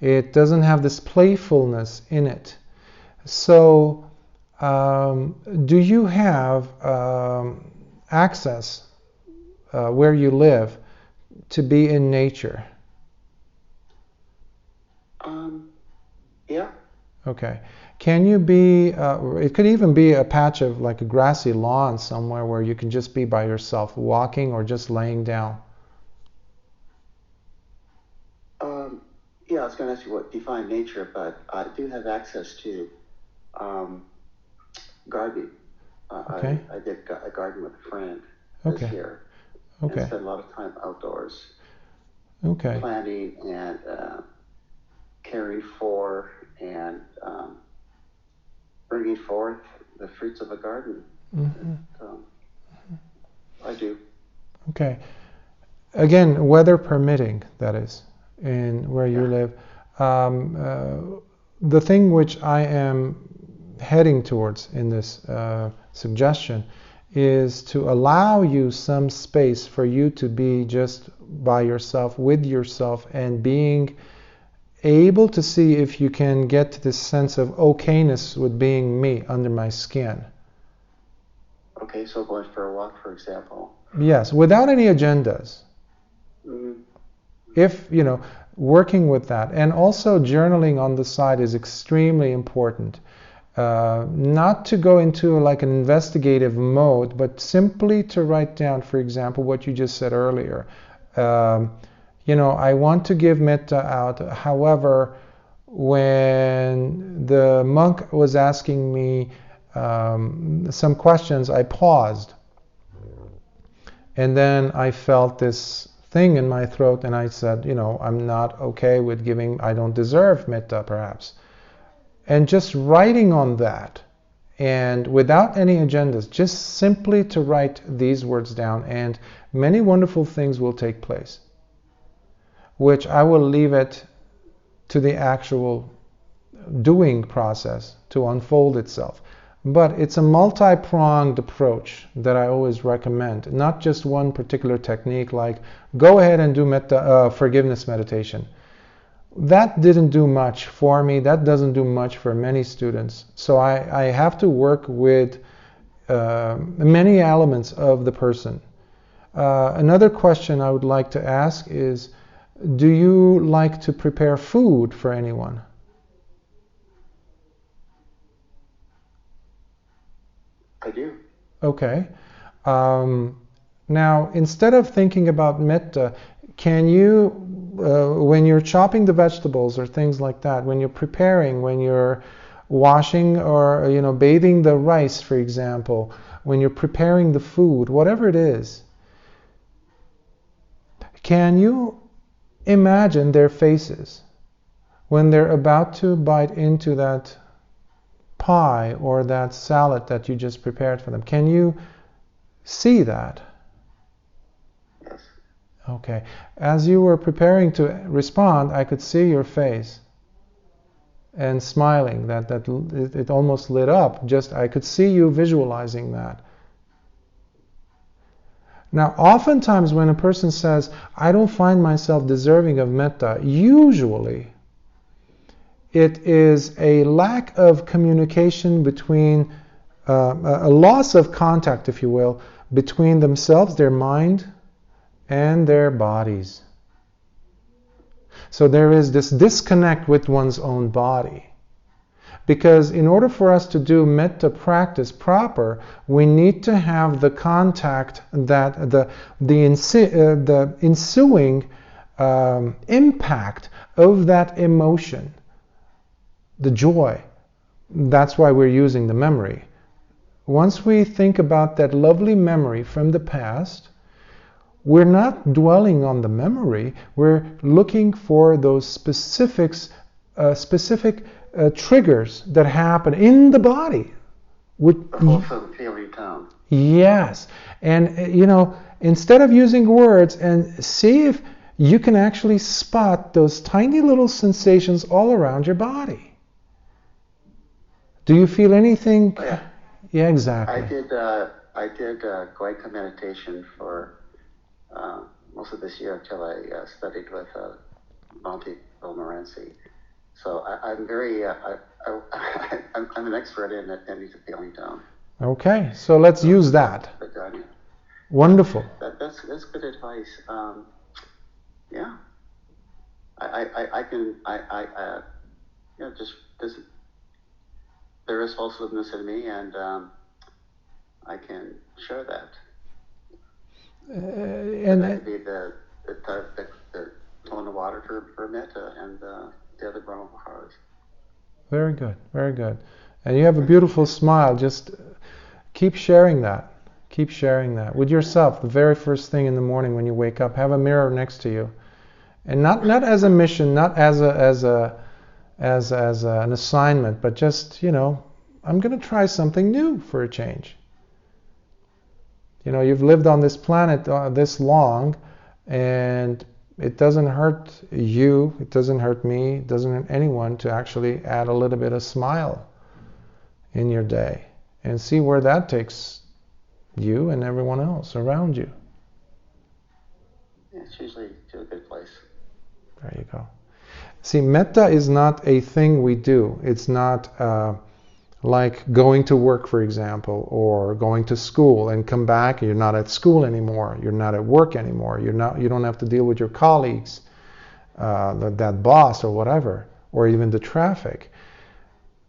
It doesn't have this playfulness in it. So, do you have access where you live to be in nature? Yeah. Okay. Can you be, it could even be a patch of like a grassy lawn somewhere where you can just be by yourself, walking or just laying down? Yeah, I was going to ask you what define nature, but I do have access to gardening. Okay. I did a garden with a friend Okay. this year. Okay. And spent a lot of time outdoors. Okay. Planting and caring for and bringing forth the fruits of a garden. And, I do. Okay. Again, weather permitting, that is, in where you live. The thing which I am heading towards in this suggestion is to allow you some space for you to be just by yourself, with yourself, and being able to see if you can get this sense of okayness with being me under my skin. Okay, so going for a walk, for example. Yes, without any agendas. If, working with that. And also journaling on the side is extremely important. Not to go into like an investigative mode, but simply to write down, for example, what you just said earlier. I want to give metta out. However, when the monk was asking me some questions, I paused. And then I felt this thing in my throat, and I said, I'm not okay with giving, I don't deserve metta, perhaps. And just writing on that, and without any agendas, just simply to write these words down, and many wonderful things will take place, which I will leave it to the actual doing process to unfold itself. But it's a multi-pronged approach that I always recommend, not just one particular technique like go ahead and do metta, forgiveness meditation. that didn't do much for me. That doesn't do much for many students. So I have to work with many elements of the person. Another question I would like to ask is, do you like to prepare food for anyone? I do. Okay. Now, instead of thinking about metta, can you, when you're chopping the vegetables or things like that, when you're preparing, when you're washing or bathing the rice, for example, when you're preparing the food, whatever it is, can you imagine their faces when they're about to bite into that pie or that salad that you just prepared for them? Can you see that? Yes. Okay. As you were preparing to respond, I could see your face and smiling, that it almost lit up. I could see you visualizing that. Now, oftentimes when a person says, I don't find myself deserving of metta, usually it is a lack of communication between, a loss of contact, if you will, between themselves, their mind, and their bodies. So there is this disconnect with one's own body. Because in order for us to do metta practice proper, we need to have the contact, that the ensuing impact of that emotion, the joy. That's why we're using the memory. Once we think about that lovely memory from the past, we're not dwelling on the memory, we're looking for those specific triggers that happen in the body. Also feeling down. Yes. And, instead of using words, and see if you can actually spot those tiny little sensations all around your body. Do you feel anything? Oh, yeah. Yeah, exactly. I did Goenka meditation for most of this year until I studied with Monty Morency. So I'm very, I'm an expert in feeling down. Okay, so let's use that. Wonderful. That's good advice. Yeah. I can, there is falsehoodness in me, and I can share that. And that could be the toe in the water for metta, and the other Brahma Viharas. Very good, very good. And you have a beautiful smile. Just keep sharing that. Keep sharing that with yourself. The very first thing in the morning when you wake up, have a mirror next to you, and not as a mission, not as an assignment, but just I'm going to try something new for a change. You've lived on this planet this long, and it doesn't hurt you, it doesn't hurt me, it doesn't hurt anyone to actually add a little bit of smile in your day and see where that takes you and everyone else around you. Yeah, it's usually to a good place. There you go. See, metta is not a thing we do. It's not like going to work, for example, or going to school and come back and you're not at school anymore, you're not at work anymore, you don't have to deal with your colleagues, that boss or whatever, or even the traffic.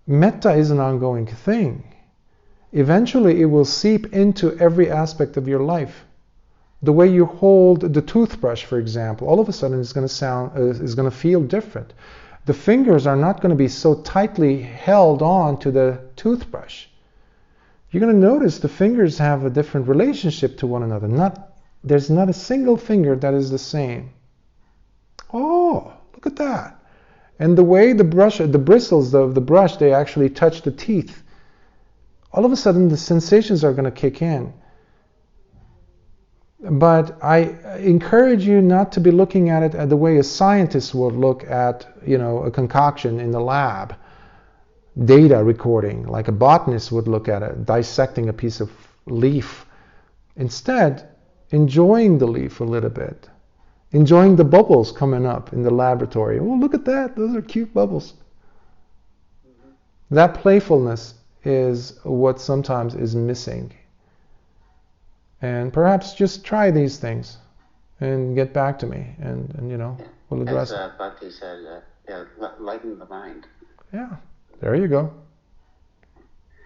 Metta is an ongoing thing. Eventually it will seep into every aspect of your life. The way you hold the toothbrush, for example, all of a sudden is going to feel different. The fingers are not going to be so tightly held on to the toothbrush. You're going to notice the fingers have a different relationship to one another. There's not a single finger that is the same. Oh, look at that. And the way the bristles of the brush, they actually touch the teeth. All of a sudden the sensations are going to kick in. But I encourage you not to be looking at it the way a scientist would look at, a concoction in the lab, data recording, like a botanist would look at it, dissecting a piece of leaf. Instead, enjoying the leaf a little bit, enjoying the bubbles coming up in the laboratory. Oh, look at that, those are cute bubbles. That playfulness is what sometimes is missing. And perhaps just try these things and get back to me, and we'll address it. As Bhakti said, lighten the mind. Yeah, there you go.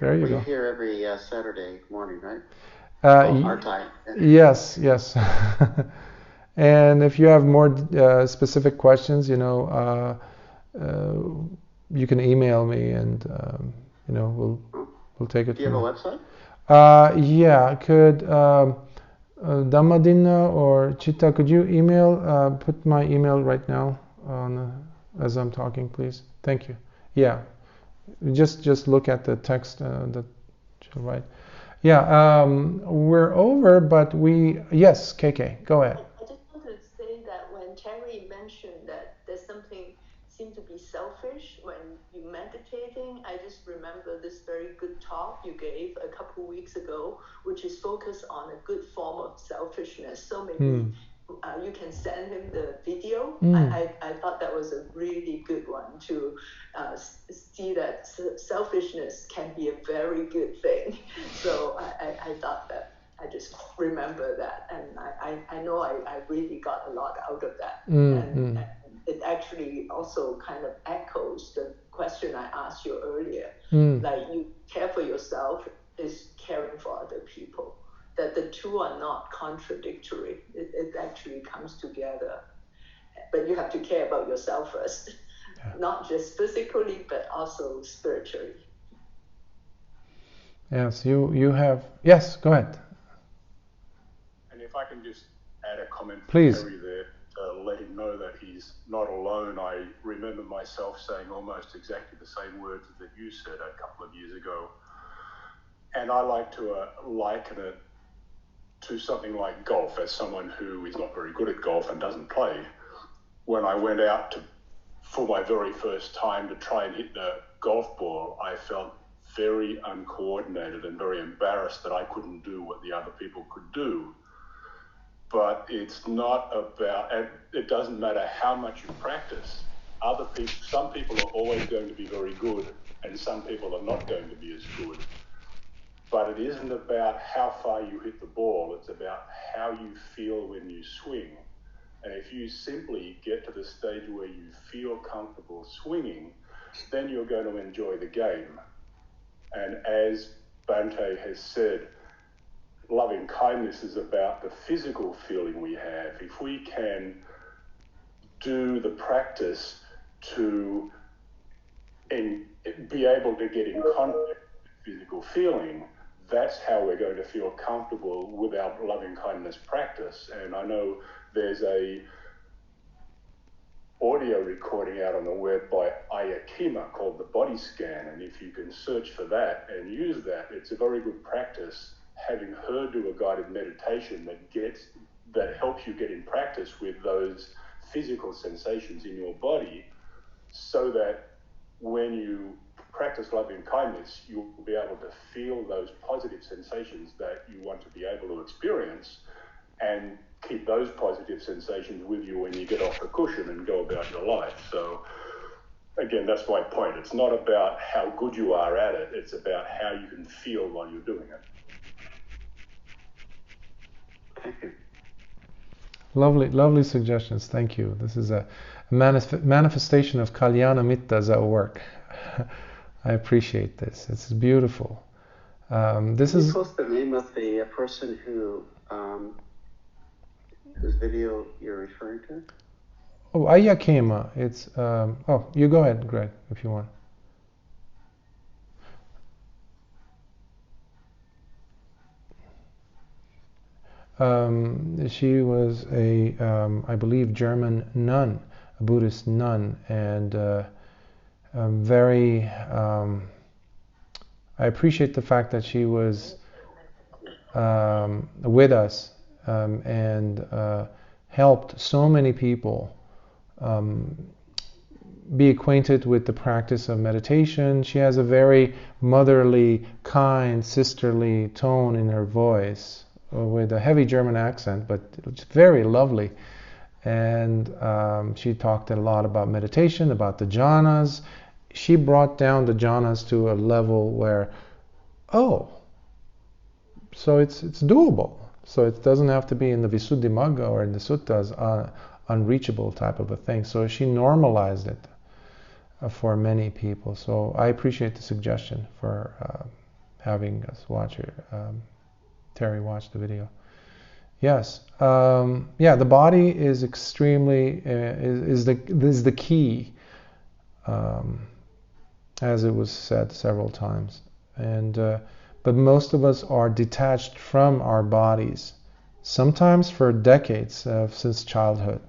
There you go. You're here every Saturday morning, right? Our time. Yes. And if you have more specific questions, you can email me, and we'll take it. Do you have a website? Yeah, could Dhammadina or Chitta, could you email? Put my email right now on as I'm talking, please. Thank you. Yeah, just look at the text that you'll write. Yeah, we're over, but yes, KK, go ahead. I just wanted to say that when Terry mentioned that there's something seemed to be selfish when you're meditating, I just remember this very good talk you gave a couple weeks ago, which is focused on a good form of selfishness. So maybe you can send him the video. I thought that was a really good one to see that selfishness can be a very good thing. So I thought that I just remember that, and I know I really got a lot out of that. And it actually also kind of echoes the question I asked you earlier. Like, you care for yourself is caring for other people. That the two are not contradictory. It actually comes together. But you have to care about yourself first, not just physically, but also spiritually. Yes, you have. Yes, go ahead. And if I can just add a comment for Please. Terry there, to let him know that he's not alone. I remember myself saying almost exactly the same words that you said a couple of years ago. And I like to liken it to something like golf, as someone who is not very good at golf and doesn't play. When I went out for my very first time to try and hit the golf ball, I felt very uncoordinated and very embarrassed that I couldn't do what the other people could do. But it's not about, and it doesn't matter how much you practice. Some people are always going to be very good, and some people are not going to be as good. But it isn't about how far you hit the ball, it's about how you feel when you swing. And if you simply get to the stage where you feel comfortable swinging, then you're going to enjoy the game. And as Bhante has said, loving kindness is about the physical feeling we have. If we can do the practice to be able to get in contact with physical feeling, that's how we're going to feel comfortable with our loving kindness practice. And I know there's a audio recording out on the web by Ayakima called The Body Scan, and if you can search for that and use that, it's a very good practice, having her do a guided meditation that helps you get in practice with those physical sensations in your body, so that when you practice loving kindness, you'll be able to feel those positive sensations that you want to be able to experience, and keep those positive sensations with you when you get off the cushion and go about your life. So again, that's my point. It's not about how good you are at it, it's about how you can feel while you're doing it. Thank you. Lovely suggestions. Thank you. This is a manifestation of Kalyana Mitta's at work. I appreciate this. It's beautiful. This is. Post the name of the person whose video you're referring to. Oh, Ayakema. It's. You go ahead, Greg, if you want. She was a, I believe, German nun, a Buddhist nun, and very. I appreciate the fact that she was with us and helped so many people be acquainted with the practice of meditation. She has a very motherly, kind, sisterly tone in her voice, with a heavy German accent, but it's very lovely. and she talked a lot about meditation, about the jhanas. She brought down the jhanas to a level where, oh, so it's doable. So it doesn't have to be in the Visuddhimagga or in the suttas, unreachable type of a thing. So she normalized it for many people. So I appreciate the suggestion for having us watch it. Terry watched the video. Yes, the body is extremely is the key, as it was said several times, and but most of us are detached from our bodies, sometimes for decades since childhood.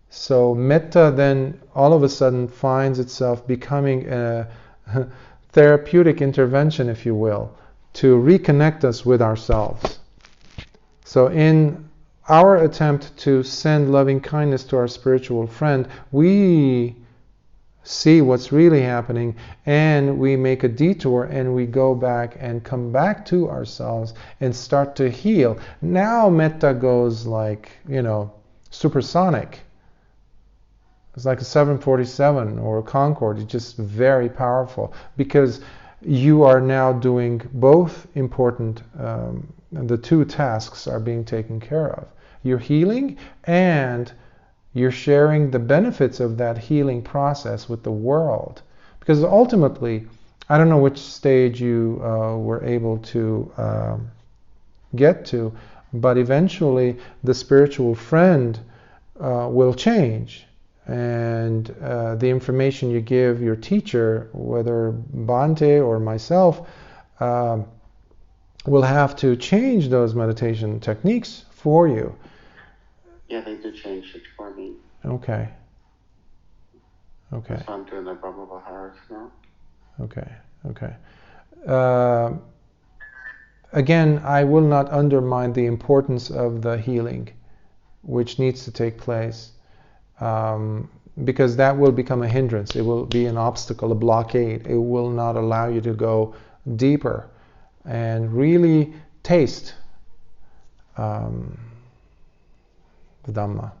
So metta then all of a sudden finds itself becoming a therapeutic intervention, if you will, to reconnect us with ourselves. So in our attempt to send loving kindness to our spiritual friend, we see what's really happening, and we make a detour, and we go back and come back to ourselves and start to heal. Now metta goes like, supersonic. It's like a 747 or a Concorde. It's just very powerful because you are now doing both important, the two tasks are being taken care of. You're healing and you're sharing the benefits of that healing process with the world. Because ultimately, I don't know which stage you were able to get to, but eventually the spiritual friend will change. And the information you give your teacher, whether Bhante or myself, will have to change those meditation techniques for you. Yeah, they did change it for me. Okay. So I'm doing the Brahma Viharas now. Okay. Again, I will not undermine the importance of the healing, which needs to take place, because that will become a hindrance. It will be an obstacle, a blockade. It will not allow you to go deeper and really taste the Dhamma.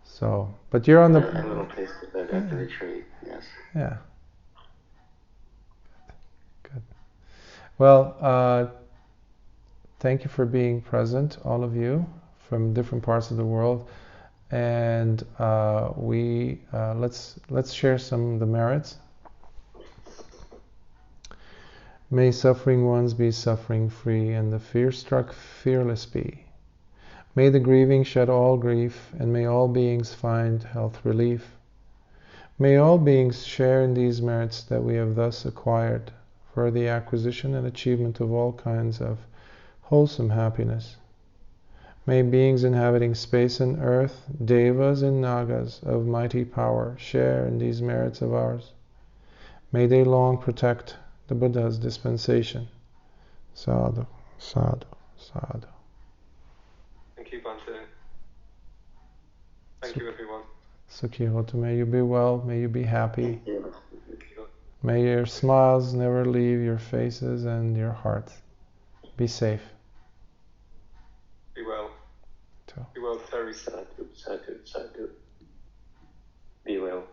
So, but you're on the... A little taste of that at the retreat, yes. Yeah. Good. Well, thank you for being present, all of you, from different parts of the world. And let's share some of the merits. May suffering ones be suffering free, and the fear-struck fearless be. May the grieving shed all grief, and may all beings find health relief. May all beings share in these merits that we have thus acquired for the acquisition and achievement of all kinds of wholesome happiness. May beings inhabiting space and earth, devas and nagas of mighty power, share in these merits of ours. May they long protect the Buddha's dispensation. Sadhu, sadhu, sadhu. Thank you, Bhante. Thank you, everyone. Sukhi hotu. May you be well. May you be happy. Thank you. May your smiles never leave your faces and your hearts. Be safe. Be well. Be well, Terry. Sadhu, sadhu, sadhu. Be well.